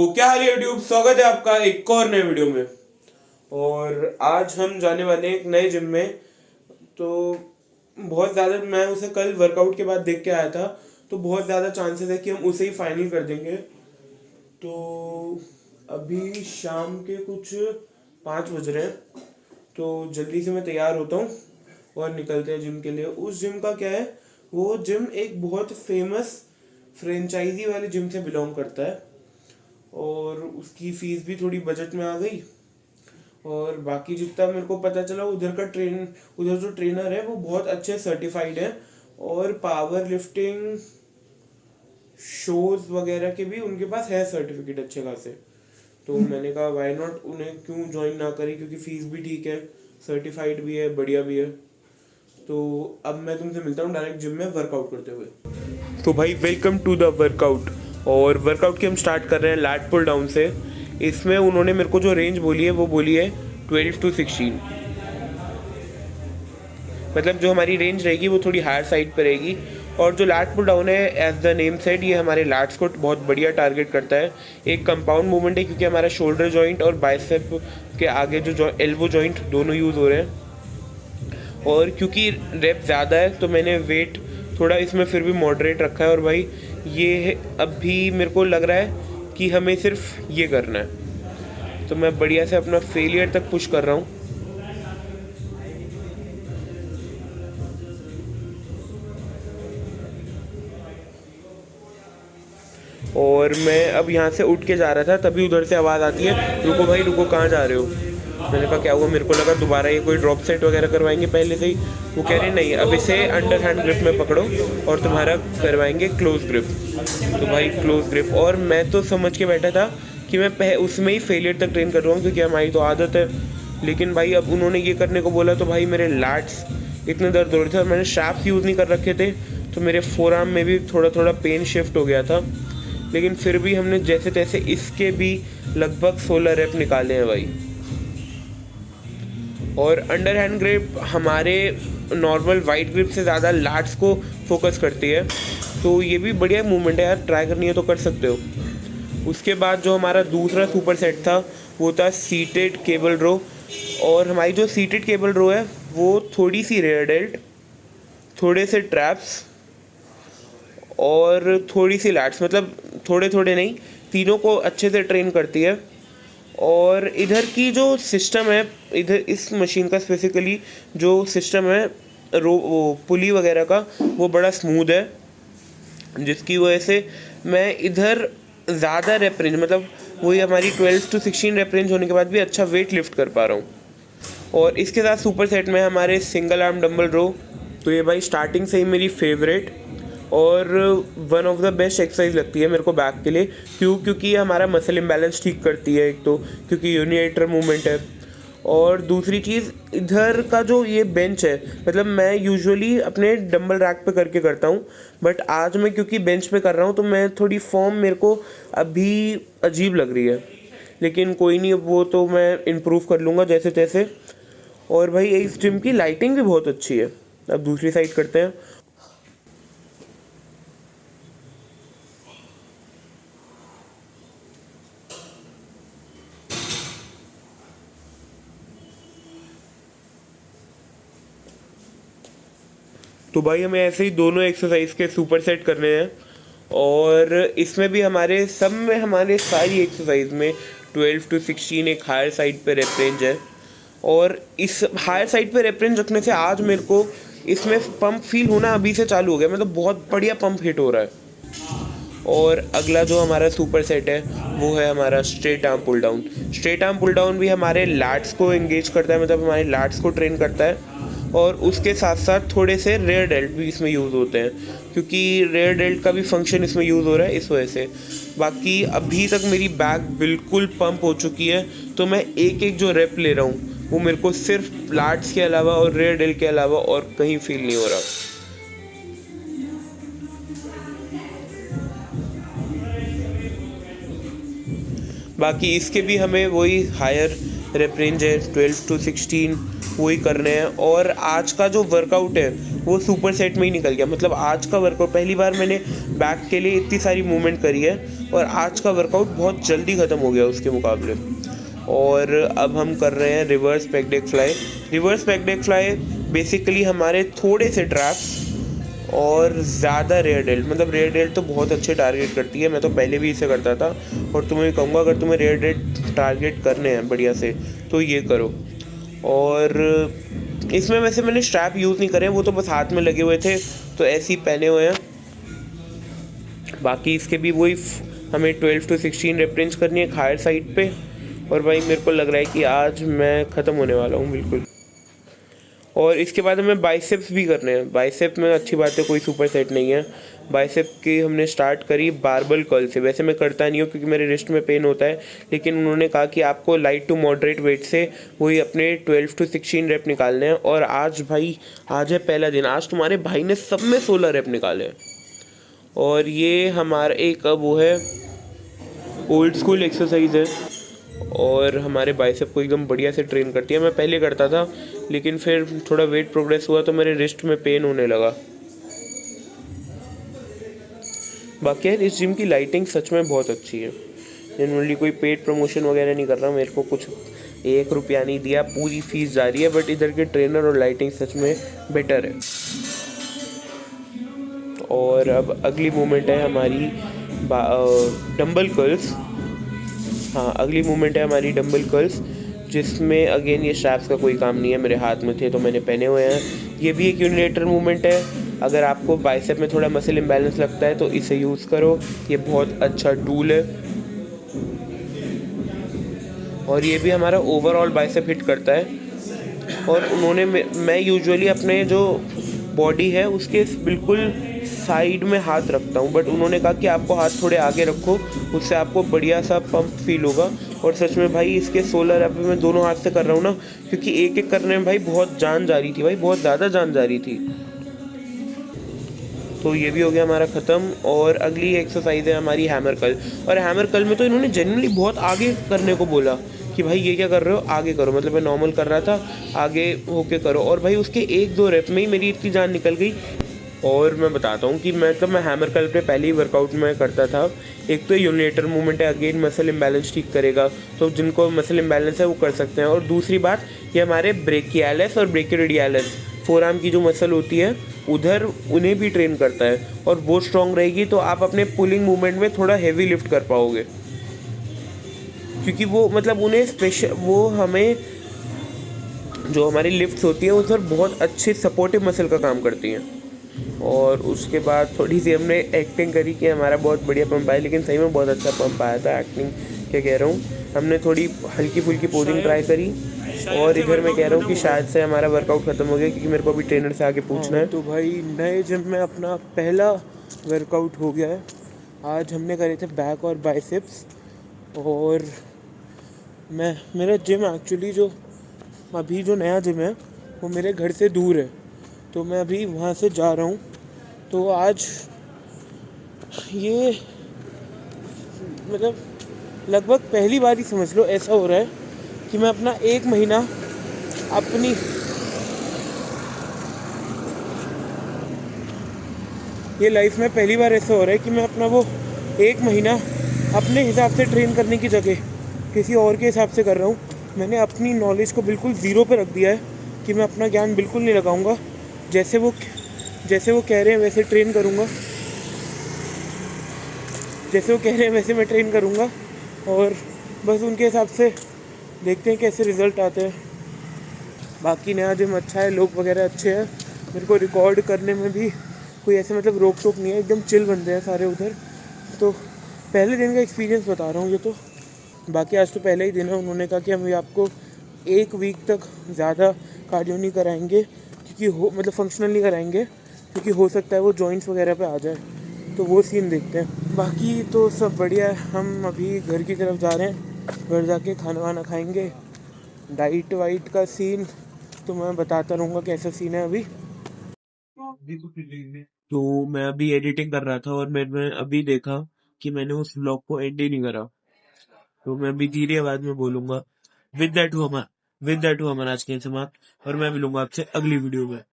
तो क्या हाल है यूट्यूब, स्वागत है आपका एक और नए वीडियो में। और आज हम जाने वाले हैं एक नए जिम में। तो बहुत ज़्यादा मैं उसे कल वर्कआउट के बाद देख के आया था, तो बहुत ज़्यादा चांसेस है कि हम उसे ही फाइनल कर देंगे। तो अभी शाम के कुछ 5 बज रहे हैं, तो जल्दी से मैं तैयार होता हूँ और निकलते हैं जिम के लिए। उस जिम का क्या है, वो जिम एक बहुत फेमस फ्रेंचाइजी वाले जिम से बिलोंग करता है और उसकी फ़ीस भी थोड़ी बजट में आ गई। और बाकी जितना मेरे को पता चला, उधर जो ट्रेनर है वो बहुत अच्छे सर्टिफाइड है और पावर लिफ्टिंग शोज वगैरह के भी उनके पास है सर्टिफिकेट अच्छे खासे। तो मैंने कहा वाई नॉट, उन्हें क्यों ज्वाइन ना करें, क्योंकि फ़ीस भी ठीक है, सर्टिफाइड भी है, बढ़िया भी है। तो अब मैं तुमसे मिलता हूँ डायरेक्ट जिम में वर्कआउट करते हुए। तो भाई वेलकम टू द वर्कआउट। और वर्कआउट की हम स्टार्ट कर रहे हैं लैट पुल डाउन से। इसमें उन्होंने मेरे को जो रेंज बोली है वो बोली है 12 to 16। मतलब जो हमारी रेंज रहेगी वो थोड़ी हायर साइड पर रहेगी। और जो लैट पुल डाउन है, एज द नेम सेड, ये हमारे लैट्स को बहुत बढ़िया टारगेट करता है। एक कंपाउंड मूवमेंट है क्योंकि हमारा शोल्डर जॉइंट और बाइसेप के आगे जो एल्बो जॉइंट दोनों यूज़ हो रहे हैं। और क्योंकि रेप ज़्यादा है तो मैंने वेट थोड़ा इसमें फिर भी मॉडरेट रखा है। और भाई ये अभी मेरे को लग रहा है कि हमें सिर्फ ये करना है, तो मैं बढ़िया से अपना फेलियर तक पुश कर रहा हूँ। और मैं अब यहाँ से उठ के जा रहा था, तभी उधर से आवाज़ आती है, रुको भाई रुको, कहाँ जा रहे हो। मैंने कहा क्या हुआ, मेरे को लगा दोबारा ये कोई ड्रॉप सेट वगैरह करवाएंगे पहले से ही। वो कह रहे नहीं, अब इसे अंडर हैंड ग्रिप में पकड़ो और तुम्हारा करवाएंगे क्लोज ग्रिप। तो भाई क्लोज ग्रिप, और मैं तो समझ के बैठा था कि मैं उसमें ही फेलियर तक ट्रेन कर रहा हूँ क्योंकि हमारी तो आदत है। लेकिन भाई अब उन्होंने ये करने को बोला तो भाई मेरे लैट्स इतने दर्द हो रहे थे और मैंने स्ट्रैप्स यूज़ नहीं कर रखे थे, तो मेरे फोर आर्म में भी थोड़ा थोड़ा पेन शिफ्ट हो गया था। लेकिन फिर भी हमने जैसे तैसे इसके भी लगभग 16 रेप निकाले हैं भाई। और अंडर हैंड ग्रिप हमारे नॉर्मल वाइड ग्रिप से ज़्यादा लैट्स को फोकस करती है, तो ये भी बढ़िया मूवमेंट है यार, ट्राई करनी है तो कर सकते हो। उसके बाद जो हमारा दूसरा सुपर सेट था वो था सीटेड केबल रो। और हमारी जो सीटेड केबल रो है वो थोड़ी सी रेयर डेल्ट, थोड़े से ट्रैप्स और थोड़ी सी लैट्स, मतलब थोड़े थोड़े नहीं, तीनों को अच्छे से ट्रेन करती है। और इधर की जो सिस्टम है, इधर इस मशीन का स्पेसिफिकली जो सिस्टम है वो पुली वगैरह का, वो बड़ा स्मूथ है, जिसकी वजह से मैं इधर ज़्यादा रेप रेंज, मतलब वही हमारी 12 to 16 रेप रेंज होने के बाद भी अच्छा वेट लिफ्ट कर पा रहा हूँ। और इसके साथ सुपर सेट में हमारे सिंगल आर्म डंबल रो। तो ये भाई स्टार्टिंग से ही मेरी फेवरेट और one of the best exercise लगती है मेरे को बैक के लिए। क्योंकि ये हमारा मसल इम्बैलेंस ठीक करती है, एक तो क्योंकि यूनिलेटरल मूवमेंट है, और दूसरी चीज़ इधर का जो ये बेंच है, मतलब मैं यूजुअली अपने डंबल रैक पे करके करता हूँ, बट आज मैं क्योंकि बेंच पे कर रहा हूँ तो मैं थोड़ी फॉर्म मेरे को अभी अजीब लग रही है, लेकिन कोई नहीं, वो तो मैं इम्प्रूव कर लूँगा जैसे तैसे। और भाई इस जिम की लाइटिंग भी बहुत अच्छी है। अब दूसरी साइड करते हैं। तो भाई हमें ऐसे ही दोनों एक्सरसाइज के सुपर सेट करने हैं। और इसमें भी हमारे सब में हमारे सारी एक्सरसाइज में 12 to 16 एक हायर साइड पे रेप रेंज है। और इस हायर साइड पे रेप रेंज रखने से आज मेरे को इसमें पंप फील होना अभी से चालू हो गया, मतलब बहुत बढ़िया पंप हिट हो रहा है। और अगला जो हमारा सुपर सेट है वो है हमारा straight arm pull down. Straight arm pull down भी हमारे लैट्स को एंगेज करता है, मतलब हमारे लैट्स को ट्रेन करता है। और उसके साथ साथ थोड़े से रेयर डेल्ट भी इसमें यूज़ होते हैं, क्योंकि रेयर डेल्ट का भी फंक्शन इसमें यूज़ हो रहा है इस वजह से। बाकी अभी तक मेरी बैक बिल्कुल पंप हो चुकी है, तो मैं एक एक जो रेप ले रहा हूँ वो मेरे को सिर्फ लैट्स के अलावा और रेयर डेल्ट के अलावा और कहीं फील नहीं हो रहा। बाकी इसके भी हमें वही हायर रेप रेंज है 12 to 16 वही करने हैं। और आज का जो वर्कआउट है वो सुपर सेट में ही निकल गया, मतलब आज का वर्कआउट पहली बार मैंने बैक के लिए इतनी सारी मूवमेंट करी है, और आज का वर्कआउट बहुत जल्दी ख़त्म हो गया उसके मुकाबले। और अब हम कर रहे हैं reverse peg deck fly. Reverse peg deck fly basically हमारे थोड़े से ट्रैप्स और ज़्यादा रेयर डेल्ट, मतलब रेयर डेल्ट तो बहुत अच्छे टारगेट करती है, मैं तो पहले भी इसे करता था और तुम्हें कहूँगा अगर तुम्हें रेयर डेल्ट टारगेट करने हैं बढ़िया से तो ये करो। और इसमें वैसे मैंने स्ट्रैप यूज़ नहीं करे, वो तो बस हाथ में लगे हुए थे तो ऐसे ही पहने हुए हैं। बाकी इसके भी वही हमें 12 to 16 रेप रेंज करनी है हायर साइड पे। और भाई मेरे को लग रहा है कि आज मैं ख़त्म होने वाला हूँ बिल्कुल। और इसके बाद हमें बाइसेप्स भी करने हैं। बाइसेप में अच्छी बात है कोई सुपर सेट नहीं है। बाइसेप की हमने स्टार्ट करी बारबल कर्ल से। वैसे मैं करता नहीं हूँ क्योंकि मेरे रिस्ट में पेन होता है, लेकिन उन्होंने कहा कि आपको लाइट टू मॉडरेट वेट से वही अपने 12 to 16 रेप निकालने हैं। और आज भाई, आज है पहला दिन, आज तुम्हारे भाई ने सब में 16 रेप निकाले हैं। और ये हमारा एक वो है ओल्ड स्कूल एक्सरसाइज है और हमारे बाइसेप को एकदम बढ़िया से ट्रेन करती है। मैं पहले करता था लेकिन फिर थोड़ा वेट प्रोग्रेस हुआ तो मेरे रिस्ट में पेन होने लगा। बाकी यार इस जिम की लाइटिंग सच में बहुत अच्छी है। जनरली कोई पेड प्रमोशन वगैरह नहीं कर रहा, मेरे को कुछ 1 रुपया नहीं दिया, पूरी फीस जा रही है, बट इधर के ट्रेनर और लाइटिंग सच में बेटर है। और अब अगली मूवमेंट है हमारी डंबल कर्ल्स। हाँ, अगली मूवमेंट है हमारी डंबल कर्ल्स, जिसमें अगेन ये स्ट्रैप्स का कोई काम नहीं है, मेरे हाथ में थे तो मैंने पहने हुए हैं। ये भी एक यूनिलेटरल मूवमेंट है। अगर आपको बाइसेप में थोड़ा मसल इम्बैलेंस लगता है तो इसे यूज़ करो, ये बहुत अच्छा टूल है। और ये भी हमारा ओवरऑल बाइसेप हिट करता है। और उन्होंने मैं यूजुअली अपने जो बॉडी है उसके बिल्कुल साइड में हाथ रखता हूँ, बट उन्होंने कहा कि आपको हाथ थोड़े आगे रखो, उससे आपको बढ़िया सा पंप फील होगा। और सच में भाई इसके 16 रैप मैं दोनों हाथ से कर रहा हूँ ना, क्योंकि एक एक करने में भाई बहुत जान जा रही थी, भाई बहुत ज़्यादा जान जा रही थी। तो ये भी हो गया हमारा ख़त्म। और अगली एक्सरसाइज है हमारी हैमर कर्ल। और हैमर कर्ल में तो इन्होंने जनरली बहुत आगे करने को बोला कि भाई ये क्या कर रहे हो, आगे करो। मतलब मैं नॉर्मल कर रहा था, आगे होके करो। और भाई उसके 1-2 रेप में ही मेरी इतनी जान निकल गई। और मैं बताता हूँ कि मैं हैमर कर्ल पे पहले ही वर्कआउट में करता था। एक तो यूनिलेटर मूवमेंट है, अगेन मसल इम्बैलेंस ठीक करेगा, तो जिनको मसल इम्बैलेंस है वो कर सकते हैं। और दूसरी बात, ये हमारे ब्रेकियालिस और ब्रेकियोरेडियालिस फोर आर्म की जो मसल होती है उधर उन्हें भी ट्रेन करता है। और वो स्ट्रॉन्ग रहेगी तो आप अपने पुलिंग मूवमेंट में थोड़ा हैवी लिफ्ट कर पाओगे, क्योंकि वो मतलब उन्हें स्पेशल, वो हमें जो हमारी लिफ्ट्स होती हैं उस पर बहुत अच्छे सपोर्टिव मसल का काम करती हैं। और उसके बाद थोड़ी सी हमने एक्टिंग करी कि हमारा बहुत बढ़िया पंप आया, लेकिन सही में बहुत अच्छा पंप आया था। एक्टिंग क्या कह रहा हूँ, हमने थोड़ी हल्की फुल्की पोजिंग ट्राई करी। और इधर मैं कह रहा हूँ कि शायद से हमारा वर्कआउट ख़त्म हो गया, क्योंकि मेरे को अभी ट्रेनर से आके पूछना है। तो भाई नए जिम में अपना पहला वर्कआउट हो गया है। आज हमने करे थे बैक और बाइसेप्स। और मेरा जिम एक्चुअली जो अभी जो नया जिम है वो मेरे घर से दूर है, तो मैं अभी वहाँ से जा रहा हूँ। तो आज ये मतलब लगभग पहली बार ही समझ लो ऐसा हो रहा है कि मैं अपना 1 महीना अपनी ये लाइफ में पहली बार ऐसा हो रहा है कि मैं अपना वो 1 महीना अपने हिसाब से ट्रेन करने की जगह किसी और के हिसाब से कर रहा हूँ। मैंने अपनी नॉलेज को बिल्कुल ज़ीरो पे रख दिया है कि मैं अपना ज्ञान बिल्कुल नहीं लगाऊंगा। जैसे वो कह रहे हैं वैसे ट्रेन करूँगा, जैसे वो कह रहे हैं वैसे मैं ट्रेन करूँगा, और बस उनके हिसाब से देखते हैं कैसे रिज़ल्ट आते हैं। बाकी नया जिम अच्छा है, लोग वगैरह अच्छे हैं, मेरे को रिकॉर्ड करने में भी कोई ऐसे मतलब रोक टोक नहीं है, एकदम चिल बंदे हैं सारे उधर। तो पहले दिन का एक्सपीरियंस बता रहा हूँ ये तो। बाकी आज तो पहला ही दिन है, उन्होंने कहा कि हम आपको 1 वीक तक ज़्यादा कार्डियो नहीं कराएंगे, क्योंकि मतलब फंक्शनल नहीं कराएंगे, क्योंकि हो सकता है वो जॉइंट्स वगैरह पे आ जाए, तो वो सीन देखते हैं। बाकी तो सब बढ़िया है। हम अभी घर की तरफ जा रहे हैं, घर जाके खाना वाना खाएंगे। डाइट वाइट का सीन तो मैं बताता रहूँगा कैसा सीन है अभी। तो मैं अभी एडिटिंग कर रहा था और मैंने अभी देखा कि मैंने उस व्लॉग को एंड ही नहीं करा, तो मैं अभी धीरे आवाज में बोलूंगा। विद दैट हुआ हमारा आज के समाप्त, और मैं मिलूंगा आपसे अगली वीडियो में।